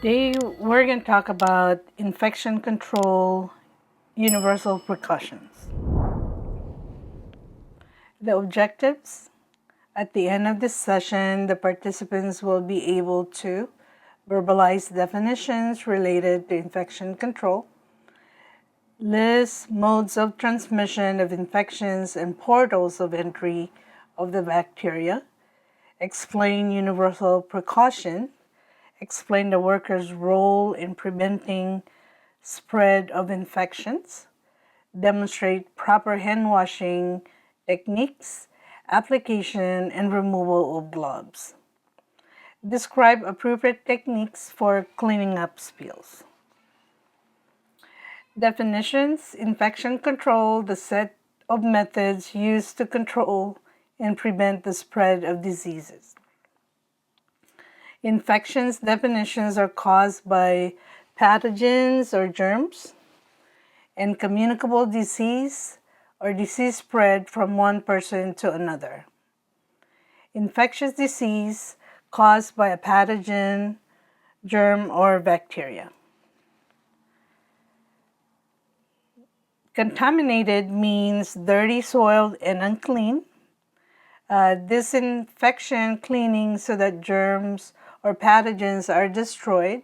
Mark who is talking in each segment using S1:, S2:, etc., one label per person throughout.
S1: Today we're going to talk about infection control, universal precautions. The objectives: at the end of this session, the participants will be able to verbalize definitions related to infection control, list modes of transmission of infections and portals of entry of the bacteria, explain universal precaution, explain the worker's role in preventing spread of infections, demonstrate proper hand washing techniques, application and removal of gloves. Describe appropriate techniques for cleaning up spills. Definitions: infection control, the set of methods used to control and prevent the spread of diseases. Infections definitions are caused by pathogens or germs, and communicable disease or disease spread from one person to another. Infectious disease caused by a pathogen, germ, or bacteria. Contaminated means dirty, soiled, and unclean. Disinfection cleaning so that germs or pathogens are destroyed,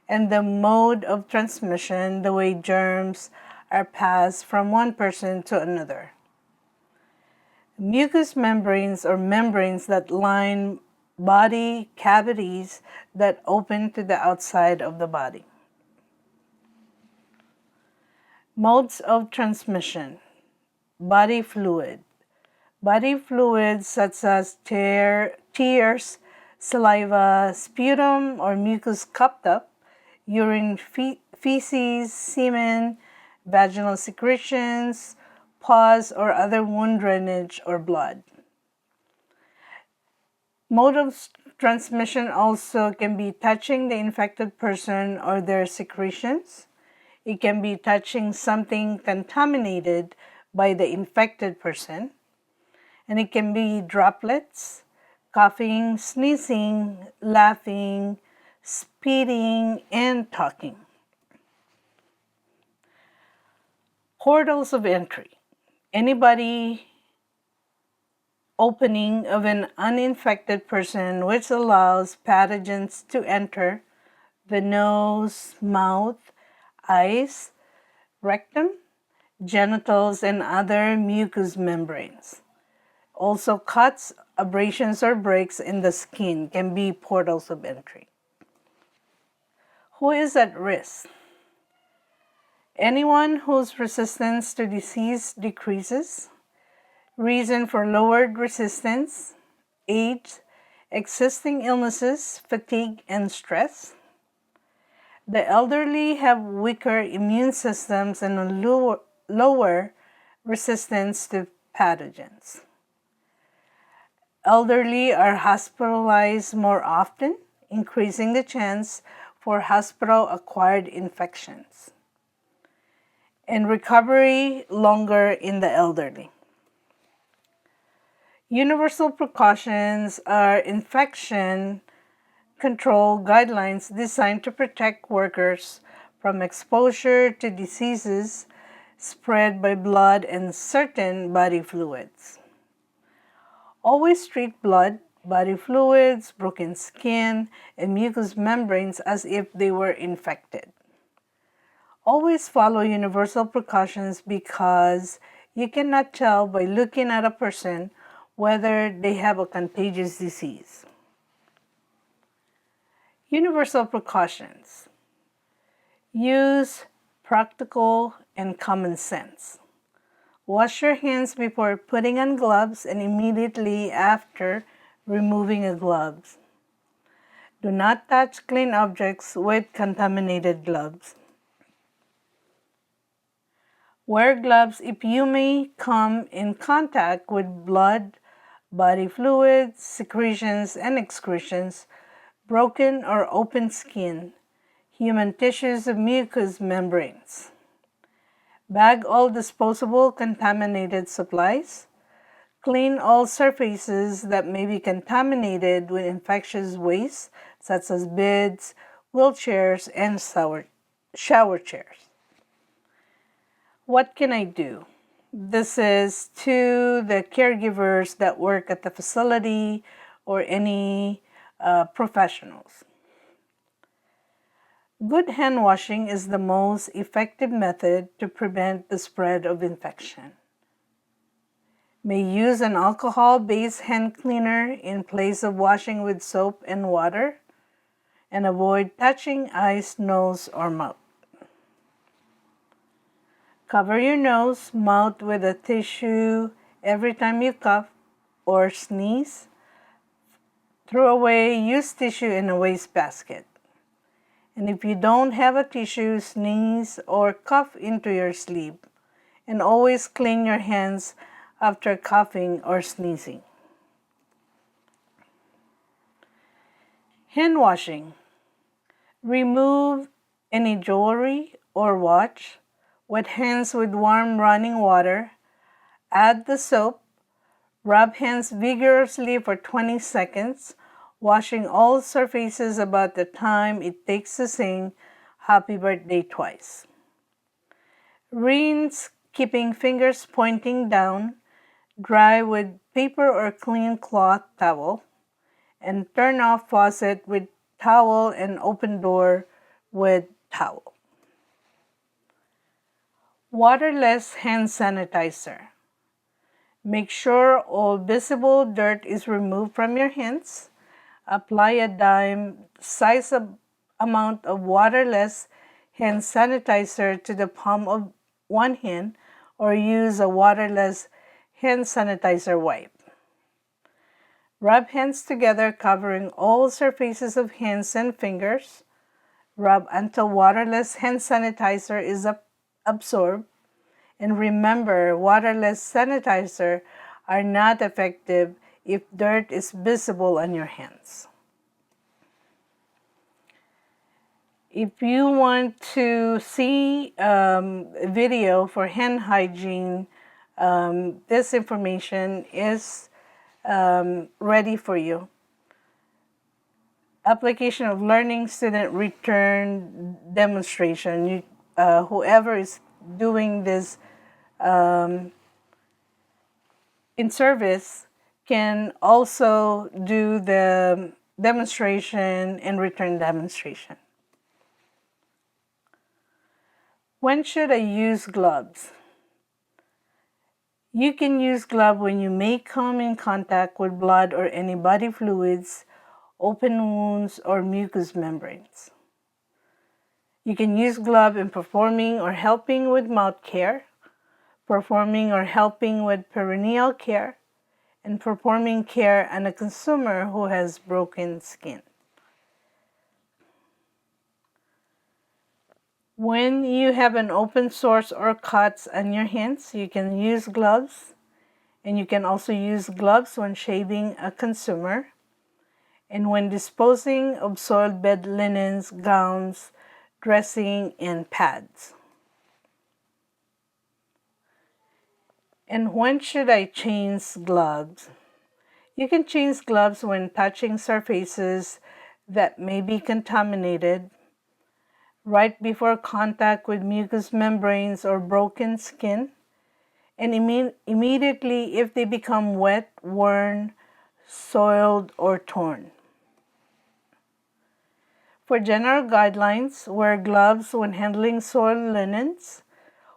S1: and the mode of transmission, the way germs are passed from one person to another. Mucous membranes or membranes that line body cavities that open to the outside of the body. Modes of transmission: body fluid. Body fluids such as tears, saliva, sputum, or mucus cupped up, urine, feces, semen, vaginal secretions, pus, or other wound drainage or blood. Mode of transmission also can be touching the infected person or their secretions. It can be touching something contaminated by the infected person. And it can be droplets, coughing, sneezing, laughing, spitting, and talking. Portals of entry: anybody opening of an uninfected person which allows pathogens to enter the nose, mouth, eyes, rectum, genitals, and other mucous membranes. Also, cuts, abrasions, or breaks in the skin can be portals of entry. Who is at risk? Anyone whose resistance to disease decreases. Reason for lowered resistance: age, existing illnesses, fatigue, and stress. The elderly have weaker immune systems and a lower resistance to pathogens. Elderly are hospitalized more often, increasing the chance for hospital-acquired infections. And recovery longer in the elderly. Universal precautions are infection control guidelines designed to protect workers from exposure to diseases spread by blood and certain body fluids. Always treat blood, body fluids, broken skin, and mucous membranes as if they were infected. Always follow universal precautions because you cannot tell by looking at a person whether they have a contagious disease. Universal precautions: use practical and common sense. Wash your hands before putting on gloves and immediately after removing the gloves. Do not touch clean objects with contaminated gloves. Wear gloves if you may come in contact with blood, body fluids, secretions and excretions, broken or open skin, human tissues of mucous membranes. Bag all disposable contaminated supplies. Clean all surfaces that may be contaminated with infectious waste, such as beds, wheelchairs, and shower chairs. What can I do? This is to the caregivers that work at the facility or any professionals. Good hand washing is the most effective method to prevent the spread of infection. May use an alcohol-based hand cleaner in place of washing with soap and water, and avoid touching eyes, nose, or mouth. Cover your nose, mouth with a tissue every time you cough or sneeze. Throw away used tissue in a wastebasket. And if you don't have a tissue, sneeze or cough into your sleeve. And always clean your hands after coughing or sneezing. Hand washing. Remove any jewelry or watch. Wet hands with warm running water. Add the soap. Rub hands vigorously for 20 seconds, washing all surfaces about the time it takes to sing Happy Birthday twice. Rinse, keeping fingers pointing down. Dry with paper or clean cloth towel. And turn off faucet with towel and open door with towel. Waterless hand sanitizer. Make sure all visible dirt is removed from your hands. Apply a dime-size amount of waterless hand sanitizer to the palm of one hand, or use a waterless hand sanitizer wipe. Rub hands together, covering all surfaces of hands and fingers. Rub until waterless hand sanitizer is absorbed. And remember, waterless sanitizer are not effective if dirt is visible on your hands. If you want to see a video for hand hygiene, this information is ready for you. Application of learning student return demonstration. Whoever is doing this in service can also do the demonstration and return demonstration. When should I use gloves? You can use gloves when you may come in contact with blood or any body fluids, open wounds, or mucous membranes. You can use gloves in performing or helping with mouth care, performing or helping with perineal care, and performing care on a consumer who has broken skin. When you have an open sores or cuts on your hands, you can use gloves, and you can also use gloves when shaving a consumer, and when disposing of soiled bed linens, gowns, dressing, and pads. And when should I change gloves? You can change gloves when touching surfaces that may be contaminated, right before contact with mucous membranes or broken skin, and immediately if they become wet, worn, soiled, or torn. For general guidelines, wear gloves when handling soiled linens.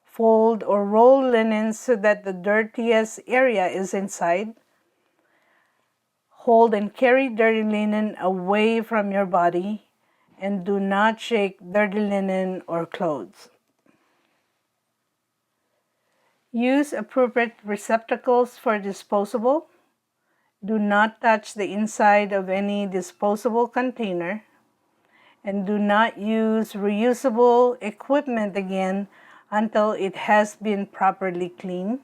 S1: Fold or roll linens so that the dirtiest area is inside. Hold and carry dirty linen away from your body, and do not shake dirty linen or clothes. Use appropriate receptacles for disposable. Do not touch the inside of any disposable container. And do not use reusable equipment again until it has been properly cleaned.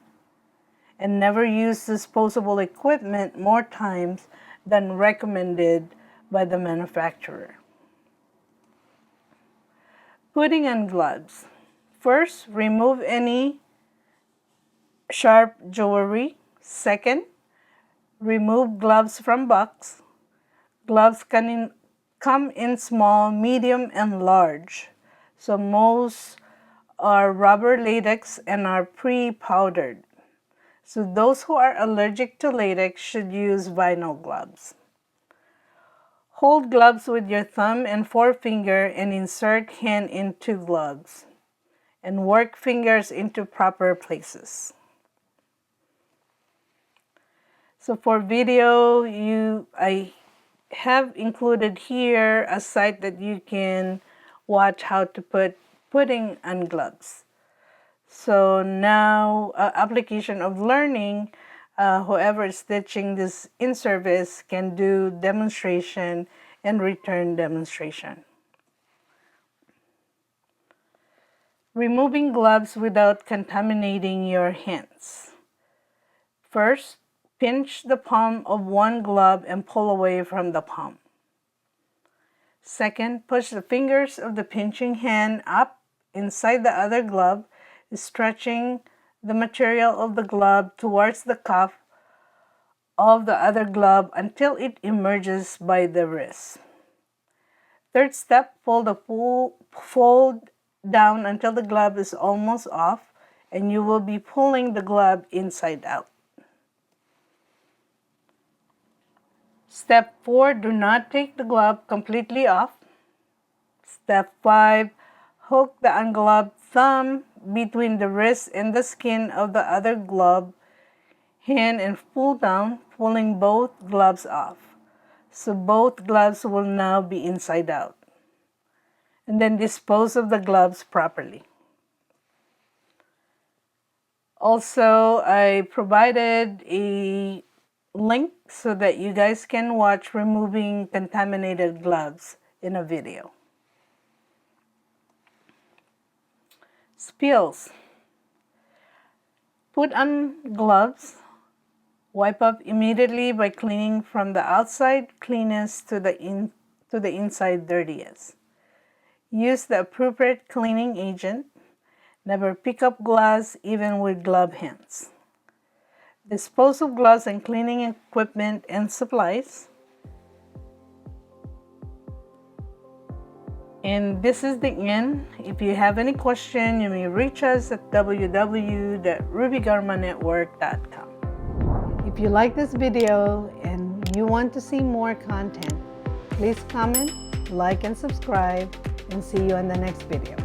S1: And never use disposable equipment more times than recommended by the manufacturer. Putting on gloves. First, remove any sharp jewelry. Second, remove gloves from box. Gloves come in small, medium, and large. So most are rubber latex and are pre-powdered. So those who are allergic to latex should use vinyl gloves. Hold gloves with your thumb and forefinger and insert hand into gloves and work fingers into proper places. So for video, I have included here a site that you can watch how to putting on gloves. So now application of learning, whoever is teaching this in service can do demonstration and return demonstration. Removing gloves without contaminating your hands. First, pinch the palm of one glove and pull away from the palm. Second, push the fingers of the pinching hand up inside the other glove, stretching the material of the glove towards the cuff of the other glove until it emerges by the wrist. Third step, fold down until the glove is almost off, and you will be pulling the glove inside out. Step 4, do not take the glove completely off. Step 5, hook the ungloved thumb between the wrist and the skin of the other glove hand and pull down, pulling both gloves off. So both gloves will now be inside out. And then dispose of the gloves properly. Also, I provided a link so that you guys can watch removing contaminated gloves in a video. Spills. Put on gloves. Wipe up immediately by cleaning from the outside cleanest to the inside dirtiest. Use the appropriate cleaning agent. Never pick up glass even with gloved hands. Dispose of gloves and cleaning equipment and supplies. And this is the end. If you have any question, you may reach us at www.rubygarmanetwork.com. If you like this video and you want to see more content, please comment, like, and subscribe, and see you in the next video.